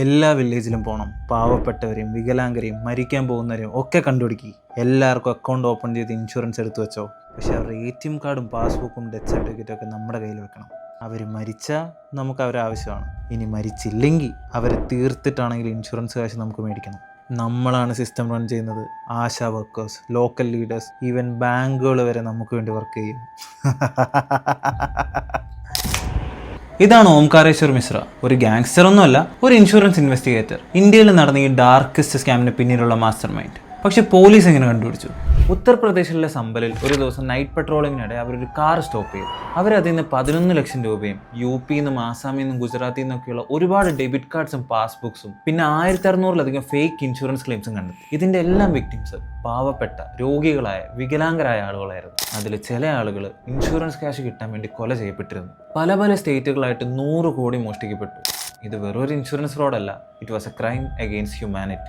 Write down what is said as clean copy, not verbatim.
എല്ലാ വില്ലേജിലും പോകണം. പാവപ്പെട്ടവരെയും വികലാംഗരെയും മരിക്കാൻ പോകുന്നവരെയും ഒക്കെ കണ്ടുപിടിക്കുക. എല്ലാവർക്കും അക്കൗണ്ട് ഓപ്പൺ ചെയ്ത് ഇൻഷുറൻസ് എടുത്തു വെച്ചോ. പക്ഷെ അവരുടെ ATM കാർഡും പാസ്ബുക്കും ഡെത്ത് സർട്ടിഫിക്കറ്റും ഒക്കെ നമ്മുടെ കയ്യിൽ വെക്കണം. അവർ മരിച്ചാൽ നമുക്ക് അവരെ ആവശ്യമാണ്. ഇനി മരിച്ചില്ലെങ്കിൽ അവരെ തീർത്തിട്ടാണെങ്കിൽ ഇൻഷുറൻസ് കാശ് നമുക്ക് മേടിക്കണം. നമ്മളാണ് സിസ്റ്റം റൺ ചെയ്യുന്നത്. ASHA workers, local leaders, even ബാങ്കുകൾ വരെ നമുക്ക് വേണ്ടി വർക്ക് ചെയ്യും. ഇതാണ് ഓംകാരേശ്വർ മിശ്ര. ഒരു ഗാങ്സ്റ്റർ ഒന്നുമല്ല, ഒരു ഇൻഷുറൻസ് ഇൻവെസ്റ്റിഗേറ്റർ. ഇന്ത്യയിൽ നടന്ന ഈ ഡാർക്കസ്റ്റ് സ്കാമിന് പിന്നിലുള്ള മാസ്റ്റർ മൈൻഡ്. പക്ഷെ പോലീസ് എങ്ങനെ കണ്ടുപിടിച്ചു? ഉത്തർപ്രദേശിലെ സംബലിൽ ഒരു ദിവസം നൈറ്റ് പെട്രോളിങ്ങിനിടെ അവരൊരു കാർ സ്റ്റോപ്പ് ചെയ്തു. അവരതിൽ നിന്ന് 11 ലക്ഷം രൂപയും UP നിന്നും ആസാമിൽ നിന്നും ഗുജറാത്തിൽ നിന്നൊക്കെയുള്ള ഒരുപാട് ഡെബിറ്റ് കാർഡ്സും പാസ്ബുക്സും പിന്നെ 1600-ലധികം ഫേക്ക് ഇൻഷുറൻസ് ക്ലെയിംസും കണ്ടെത്തി. ഇതിൻ്റെ എല്ലാം വിക്ടിംസ് പാവപ്പെട്ട രോഗികളായ വികലാംഗരായ ആളുകളായിരുന്നു. അതിൽ ചില ആളുകൾ ഇൻഷുറൻസ് ക്യാഷ് കിട്ടാൻ വേണ്ടി കൊല ചെയ്യപ്പെട്ടിരുന്നു. പല സ്റ്റേറ്റുകളായിട്ട് 100 കോടി മോഷ്ടിക്കപ്പെട്ടു. ഇത് വെറൊരു ഇൻഷുറൻസ് ഫ്രോഡല്ല, it was a crime against humanity.